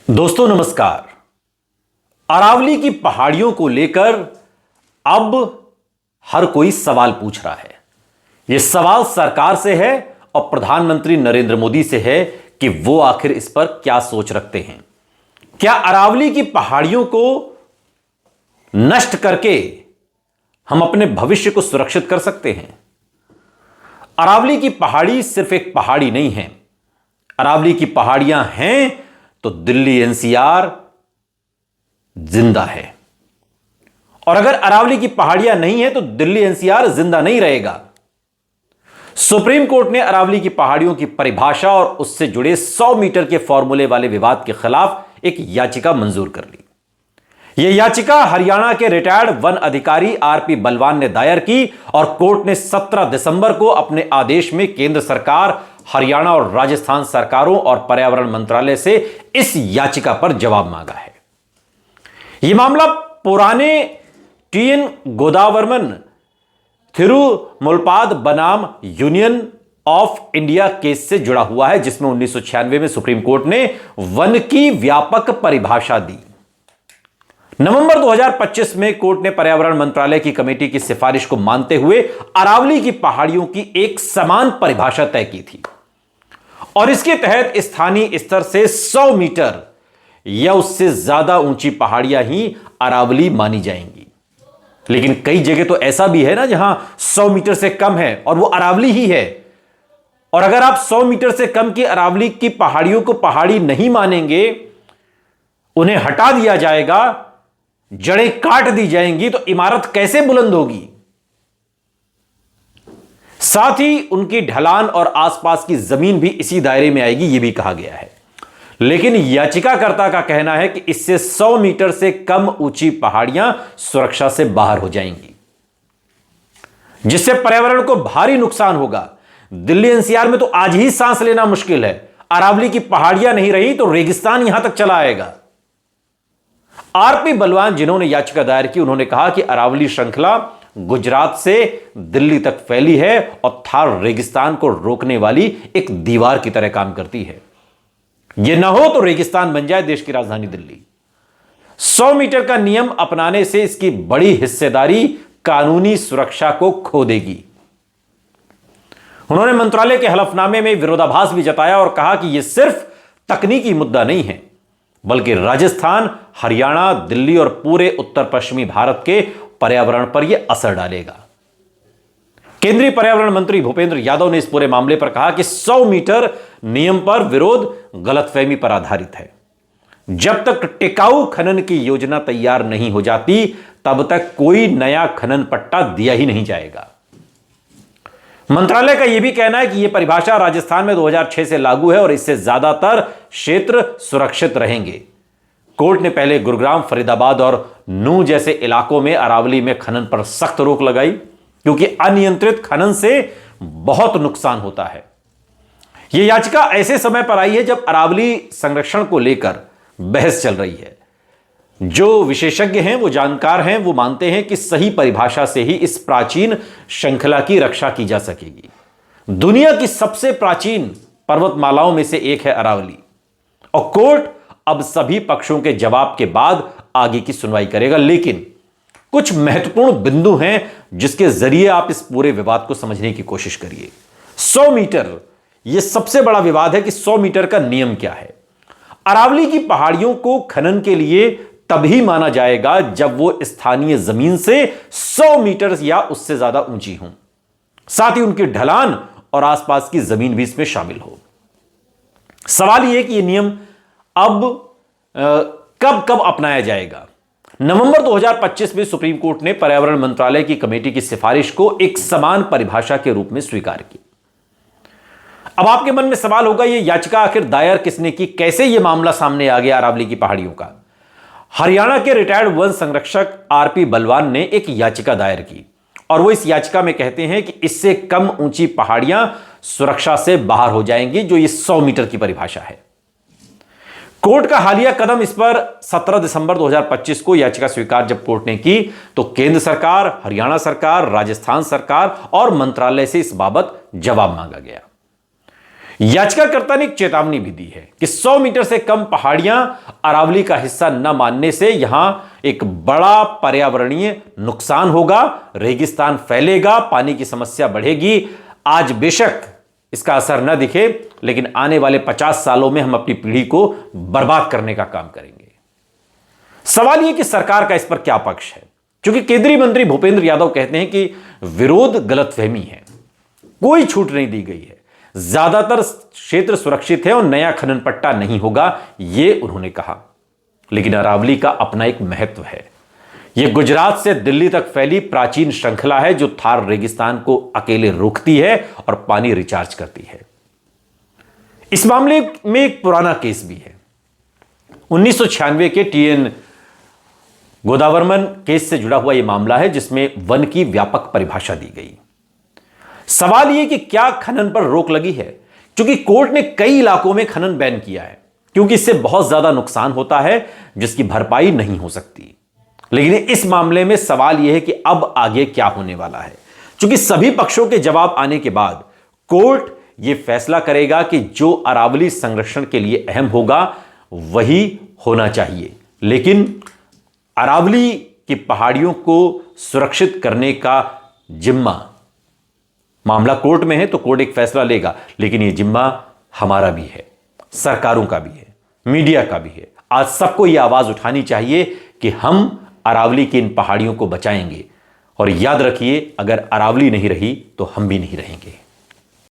दोस्तों नमस्कार। अरावली की पहाड़ियों को लेकर अब हर कोई सवाल पूछ रहा है। यह सवाल सरकार से है और प्रधानमंत्री नरेंद्र मोदी से है कि वो आखिर इस पर क्या सोच रखते हैं। क्या अरावली की पहाड़ियों को नष्ट करके हम अपने भविष्य को सुरक्षित कर सकते हैं? अरावली की पहाड़ी सिर्फ एक पहाड़ी नहीं है। अरावली की पहाड़ियां हैं तो दिल्ली एनसीआर जिंदा है, और अगर अरावली की पहाड़ियां नहीं है तो दिल्ली एनसीआर जिंदा नहीं रहेगा। सुप्रीम कोर्ट ने अरावली की पहाड़ियों की परिभाषा और उससे जुड़े 100 मीटर के फॉर्मूले वाले विवाद के खिलाफ एक याचिका मंजूर कर ली। यह याचिका हरियाणा के रिटायर्ड वन अधिकारी आरपी बलवान ने दायर की और कोर्ट ने 17 दिसंबर को अपने आदेश में केंद्र सरकार, हरियाणा और राजस्थान सरकारों और पर्यावरण मंत्रालय से इस याचिका पर जवाब मांगा है। यह मामला पुराने टीएन गोदावरमन थिरुमुलपाद बनाम यूनियन ऑफ इंडिया केस से जुड़ा हुआ है, जिसमें 1996 में सुप्रीम कोर्ट ने वन की व्यापक परिभाषा दी। नवंबर 2025 में कोर्ट ने पर्यावरण मंत्रालय की कमेटी की सिफारिश को मानते हुए अरावली की पहाड़ियों की एक समान परिभाषा तय की थी और इसके तहत स्थानीय स्तर से 100 मीटर या उससे ज्यादा ऊंची पहाड़ियां ही अरावली मानी जाएंगी। लेकिन कई जगह तो ऐसा भी है ना जहां 100 मीटर से कम है और वो अरावली ही है। और अगर आप 100 मीटर से कम की अरावली की पहाड़ियों को पहाड़ी नहीं मानेंगे, उन्हें हटा दिया जाएगा, जड़ें काट दी जाएंगी, तो इमारत कैसे बुलंद होगी? साथ ही उनकी ढलान और आसपास की जमीन भी इसी दायरे में आएगी, यह भी कहा गया है। लेकिन याचिकाकर्ता का कहना है कि इससे 100 मीटर से कम ऊंची पहाड़ियां सुरक्षा से बाहर हो जाएंगी, जिससे पर्यावरण को भारी नुकसान होगा। दिल्ली एनसीआर में तो आज ही सांस लेना मुश्किल है। अरावली की पहाड़ियां नहीं रही तो रेगिस्तान यहां तक चला आएगा। आरपी बलवान, जिन्होंने याचिका दायर की, उन्होंने कहा कि अरावली श्रृंखला गुजरात से दिल्ली तक फैली है और थार रेगिस्तान को रोकने वाली एक दीवार की तरह काम करती है। यह ना हो तो रेगिस्तान बन जाए देश की राजधानी दिल्ली। 100 मीटर का नियम अपनाने से इसकी बड़ी हिस्सेदारी कानूनी सुरक्षा को खो देगी। उन्होंने मंत्रालय के हलफनामे में विरोधाभास भी जताया और कहा कि यह सिर्फ तकनीकी मुद्दा नहीं है, बल्कि राजस्थान, हरियाणा, दिल्ली और पूरे उत्तर पश्चिमी भारत के पर्यावरण पर यह असर डालेगा। केंद्रीय पर्यावरण मंत्री भूपेंद्र यादव ने इस पूरे मामले पर कहा कि 100 मीटर नियम पर विरोध गलतफहमी पर आधारित है। जब तक टिकाऊ खनन की योजना तैयार नहीं हो जाती, तब तक कोई नया खनन पट्टा दिया ही नहीं जाएगा। मंत्रालय का यह भी कहना है कि यह परिभाषा राजस्थान में 2006 से लागू है और इससे ज्यादातर क्षेत्र सुरक्षित रहेंगे। कोर्ट ने पहले गुरुग्राम, फरीदाबाद और नूह जैसे इलाकों में अरावली में खनन पर सख्त रोक लगाई, क्योंकि अनियंत्रित खनन से बहुत नुकसान होता है। यह याचिका ऐसे समय पर आई है जब अरावली संरक्षण को लेकर बहस चल रही है। जो विशेषज्ञ हैं, वो जानकार हैं, वो मानते हैं कि सही परिभाषा से ही इस प्राचीन श्रृंखला की रक्षा की जा सकेगी। दुनिया की सबसे प्राचीन पर्वतमालाओं में से एक है अरावली, और कोर्ट अब सभी पक्षों के जवाब के बाद आगे की सुनवाई करेगा। लेकिन कुछ महत्वपूर्ण बिंदु हैं जिसके जरिए आप इस पूरे विवाद को समझने की कोशिश करिए। 100 मीटर, यह सबसे बड़ा विवाद है कि 100 मीटर का नियम क्या है। अरावली की पहाड़ियों को खनन के लिए तभी माना जाएगा जब वो स्थानीय जमीन से 100 मीटर या उससे ज्यादा ऊंची हो, साथ ही उनकी ढलान और आसपास की जमीन भी इसमें शामिल हो। सवाल यह है कि यह नियम अब कब कब अपनाया जाएगा। नवंबर 2025 में सुप्रीम कोर्ट ने पर्यावरण मंत्रालय की कमेटी की सिफारिश को एक समान परिभाषा के रूप में स्वीकार की। अब आपके मन में सवाल होगा, यह याचिका आखिर दायर किसने की, कैसे यह मामला सामने आ गया अरावली की पहाड़ियों का? हरियाणा के रिटायर्ड वन संरक्षक आरपी बलवान ने एक याचिका दायर की और वो इस याचिका में कहते हैं कि इससे कम ऊंची पहाड़ियां सुरक्षा से बाहर हो जाएंगी, जो ये 100 मीटर की परिभाषा है। कोर्ट का हालिया कदम इस पर 17 दिसंबर 2025 को याचिका स्वीकार जब कोर्ट ने की, तो केंद्र सरकार, हरियाणा सरकार, राजस्थान सरकार और मंत्रालय से इस बाबत जवाब मांगा गया। याचिकाकर्ता ने एक चेतावनी भी दी है कि 100 मीटर से कम पहाड़ियां अरावली का हिस्सा न मानने से यहां एक बड़ा पर्यावरणीय नुकसान होगा, रेगिस्तान फैलेगा, पानी की समस्या बढ़ेगी। आज बेशक इसका असर न दिखे, लेकिन आने वाले 50 सालों में हम अपनी पीढ़ी को बर्बाद करने का काम करेंगे। सवाल यह कि सरकार का इस पर क्या पक्ष है, क्योंकि केंद्रीय मंत्री भूपेंद्र यादव कहते हैं कि विरोध गलतफहमी है, कोई छूट नहीं दी गई है, ज्यादातर क्षेत्र सुरक्षित है और नया खनन पट्टा नहीं होगा, यह उन्होंने कहा। लेकिन अरावली का अपना एक महत्व है। यह गुजरात से दिल्ली तक फैली प्राचीन श्रृंखला है जो थार रेगिस्तान को अकेले रोकती है और पानी रिचार्ज करती है। इस मामले में एक पुराना केस भी है। 1996 के TN गोदावरमन केस से जुड़ा हुआ यह मामला है, जिसमें वन की व्यापक परिभाषा दी गई। सवाल यह कि क्या खनन पर रोक लगी है, क्योंकि कोर्ट ने कई इलाकों में खनन बैन किया है, क्योंकि इससे बहुत ज्यादा नुकसान होता है जिसकी भरपाई नहीं हो सकती। लेकिन इस मामले में सवाल यह है कि अब आगे क्या होने वाला है, क्योंकि सभी पक्षों के जवाब आने के बाद कोर्ट यह फैसला करेगा कि जो अरावली संरक्षण के लिए अहम होगा वही होना चाहिए। लेकिन अरावली की पहाड़ियों को सुरक्षित करने का जिम्मा, मामला कोर्ट में है तो कोर्ट एक फैसला लेगा, लेकिन यह जिम्मा हमारा भी है, सरकारों का भी है, मीडिया का भी है। आज सबको यह आवाज उठानी चाहिए कि हम अरावली की इन पहाड़ियों को बचाएंगे। और याद रखिए, अगर अरावली नहीं रही तो हम भी नहीं रहेंगे।